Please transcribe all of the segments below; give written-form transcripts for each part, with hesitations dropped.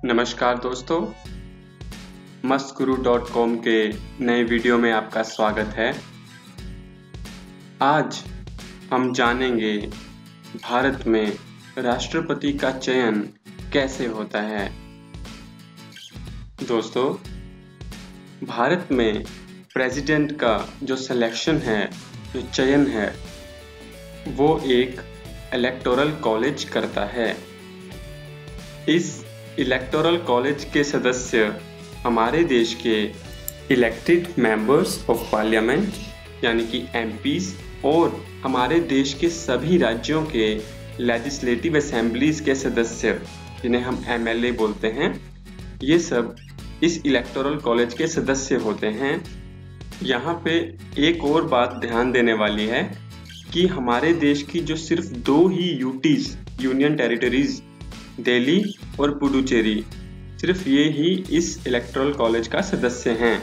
नमस्कार दोस्तों, mastguru.com के नए वीडियो में आपका स्वागत है। आज हम जानेंगे भारत में राष्ट्रपति का चयन कैसे होता है। दोस्तों, भारत में प्रेसिडेंट का जो सिलेक्शन है, जो चयन है, वो एक इलेक्टोरल कॉलेज करता है। इस इलेक्टोरल कॉलेज के सदस्य हमारे देश के इलेक्टेड मेंबर्स ऑफ पार्लियामेंट यानी कि एमपीज और हमारे देश के सभी राज्यों के लेजिस्लेटिव असेंबलीज के सदस्य, जिन्हें हम एमएलए बोलते हैं, ये सब इस इलेक्टोरल कॉलेज के सदस्य होते हैं। यहाँ पे एक और बात ध्यान देने वाली है कि हमारे देश की जो सिर्फ दो ही यूटीज, यूनियन टेरिटरीज, दिल्ली और पुडुचेरी, सिर्फ ये ही इस इलेक्टोरल कॉलेज का सदस्य हैं,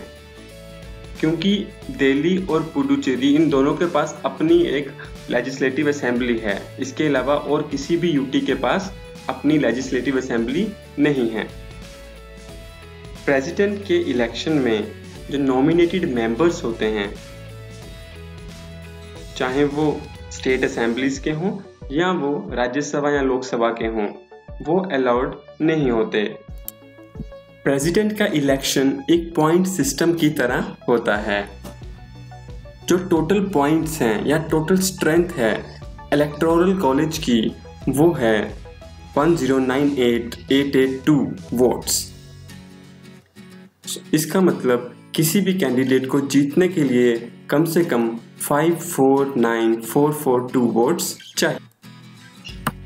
क्योंकि दिल्ली और पुडुचेरी इन दोनों के पास अपनी एक लेजिस्लेटिव असेंबली है। इसके अलावा और किसी भी यूटी के पास अपनी लेजिस्लेटिव असेंबली नहीं है। प्रेसिडेंट के इलेक्शन में जो नॉमिनेटेड मेंबर्स होते हैं, चाहे वो स्टेट असेंबलीज के हों या वो राज्यसभा या लोकसभा के हों, वो अलाउड नहीं होते। प्रेसिडेंट का इलेक्शन एक पॉइंट सिस्टम की तरह होता है। जो टोटल पॉइंट्स हैं या टोटल स्ट्रेंथ है इलेक्टोरल कॉलेज की, वो है 1098,882 वोट्स। इसका मतलब किसी भी कैंडिडेट को जीतने के लिए कम से कम 549,442 वोट्स चाहिए।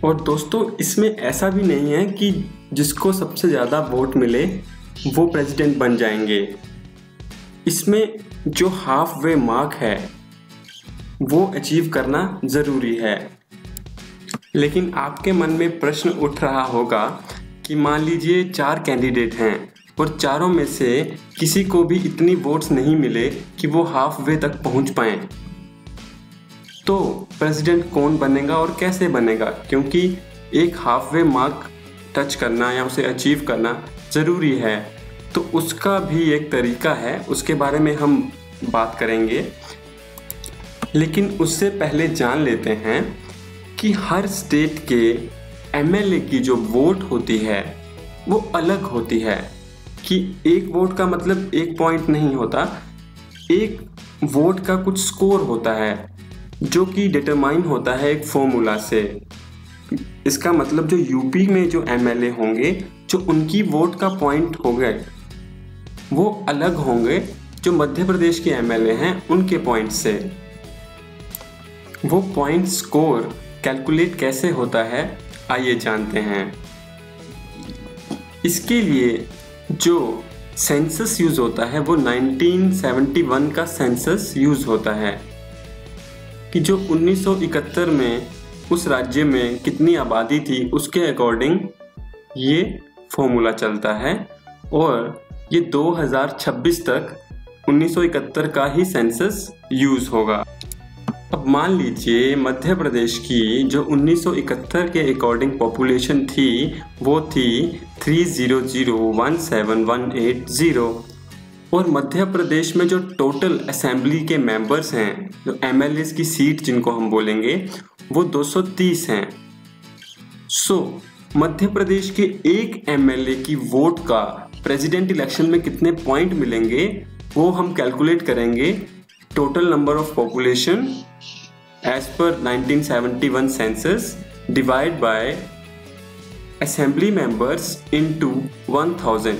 और दोस्तों, इसमें ऐसा भी नहीं है कि जिसको सबसे ज़्यादा वोट मिले वो प्रेसिडेंट बन जाएंगे। इसमें जो हाफ वे मार्क है वो अचीव करना ज़रूरी है। लेकिन आपके मन में प्रश्न उठ रहा होगा कि मान लीजिए 4 कैंडिडेट हैं और चारों में से किसी को भी इतनी वोट्स नहीं मिले कि वो हाफ वे तक पहुंच पाएं, तो प्रेसिडेंट कौन बनेगा और कैसे बनेगा? क्योंकि एक हाफ वे मार्क टच करना या उसे अचीव करना ज़रूरी है, तो उसका भी एक तरीका है, उसके बारे में हम बात करेंगे। लेकिन उससे पहले जान लेते हैं कि हर स्टेट के एमएलए की जो वोट होती है वो अलग होती है। कि एक वोट का मतलब एक पॉइंट नहीं होता, एक वोट का कुछ स्कोर होता है जो कि डिटरमाइन होता है एक फॉर्मूला से। इसका मतलब जो यूपी में जो एमएलए होंगे, जो उनकी वोट का पॉइंट हो गए, वो अलग होंगे जो मध्य प्रदेश के एमएलए हैं उनके पॉइंट से। वो पॉइंट स्कोर कैलकुलेट कैसे होता है, आइए जानते हैं। इसके लिए जो सेंसस यूज होता है वो 1971 का सेंसस यूज होता है कि जो 1971 में उस राज्य में कितनी आबादी थी उसके अकॉर्डिंग ये फॉर्मूला चलता है। और ये 2026 तक 1971 का ही सेंसस यूज होगा। अब मान लीजिए मध्य प्रदेश की जो 1971 के अकॉर्डिंग पॉपुलेशन थी वो थी 300,17,180, और मध्य प्रदेश में जो टोटल असेंबली के मेंबर्स हैं, जो एमएलए की सीट जिनको हम बोलेंगे, वो 230 हैं। मध्य प्रदेश के एक एमएलए की वोट का प्रेसिडेंट इलेक्शन में कितने पॉइंट मिलेंगे वो हम कैलकुलेट करेंगे total number of population as पर 1971 census divide by assembly members into 1000।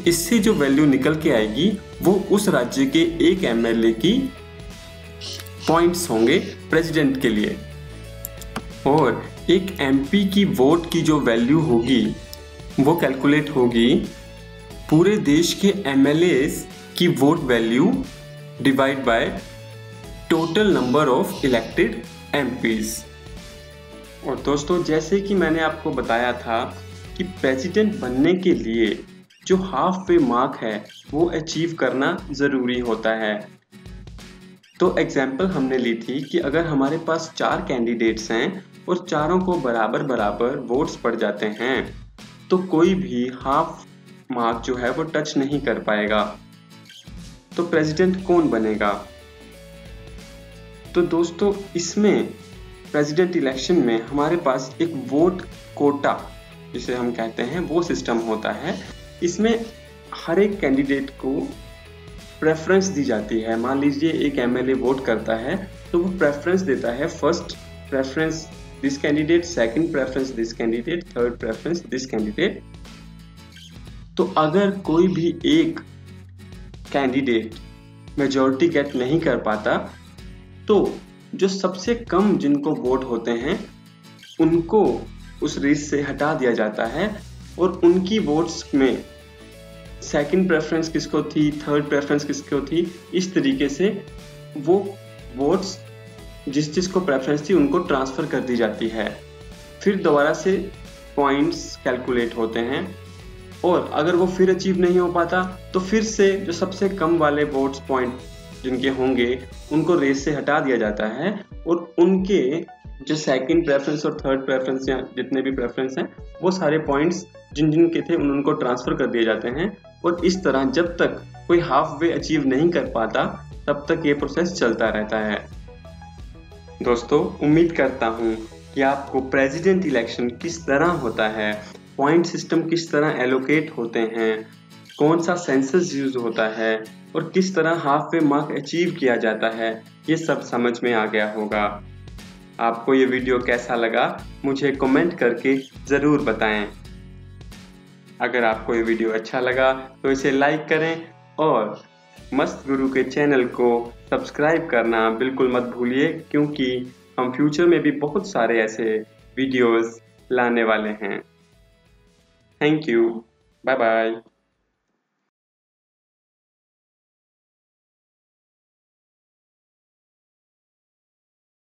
इससे जो वैल्यू निकल के आएगी वो उस राज्य के एक एमएलए की पॉइंट्स होंगे प्रेसिडेंट के लिए। और एक एमपी की वोट की जो वैल्यू होगी वो कैलकुलेट होगी पूरे देश के एमएलएस की vote value divide by total number of elected MPs. और दोस्तों, जैसे कि मैंने आपको बताया था कि प्रेसिडेंट बनने के लिए जो हाफ वे मार्क है वो अचीव करना ज़रूरी होता है। तो एग्जाम्पल हमने ली थी कि अगर हमारे पास 4 कैंडिडेट्स हैं और चारों को बराबर बराबर वोट्स पड़ जाते हैं, तो कोई भी हाफ मार्क जो है वो टच नहीं कर पाएगा। तो प्रेसिडेंट कौन बनेगा? तो दोस्तों इसमें प्रेसिडेंट इलेक्शन में हमारे पास एक वोट कोटा जिसे हम कहते हैं वो सिस्टम होता है। इसमें हर एक कैंडिडेट को प्रेफरेंस दी जाती है। मान लीजिए एक एमएलए वोट करता है तो वो प्रेफरेंस देता है, first preference this candidate, second preference this candidate, third preference this candidate. तो अगर कोई भी एक कैंडिडेट मेजॉरिटी गेट नहीं कर पाता तो जो सबसे कम जिनको वोट होते हैं उनको उस रेस से हटा दिया जाता है और उनकी वोट्स में सेकंड प्रेफरेंस किसको थी, थर्ड प्रेफरेंस किसको थी, इस तरीके से वो वोट्स जिस जिसको प्रेफरेंस थी उनको ट्रांसफर कर दी जाती है। फिर दोबारा से पॉइंट्स कैलकुलेट होते हैं और अगर वो फिर अचीव नहीं हो पाता तो फिर से जो सबसे कम वाले वोट्स पॉइंट जिनके होंगे उनको रेस से हटा दिया जाता है और उनके जो सेकंड प्रेफरेंस और थर्ड प्रेफरेंस या जितने भी प्रेफरेंस हैं वो सारे पॉइंट्स जिन जिन के थे उनको ट्रांसफर कर दिए जाते हैं। और इस तरह जब तक कोई हाफ वे अचीव नहीं कर पाता तब तक ये प्रोसेस चलता रहता है। दोस्तों उम्मीद करता हूँ कि आपको प्रेसिडेंट इलेक्शन किस तरह होता है, पॉइंट सिस्टम किस तरह एलोकेट होते हैं, कौन सा सेंसस यूज होता है और किस तरह हाफ वे मार्क अचीव किया जाता है, ये सब समझ में आ गया होगा। आपको ये वीडियो कैसा लगा मुझे कमेंट करके ज़रूर बताएं। अगर आपको ये वीडियो अच्छा लगा तो इसे लाइक करें और मस्त गुरु के चैनल को सब्सक्राइब करना बिल्कुल मत भूलिए, क्योंकि हम फ्यूचर में भी बहुत सारे ऐसे वीडियोस लाने वाले हैं। Thank you, bye bye.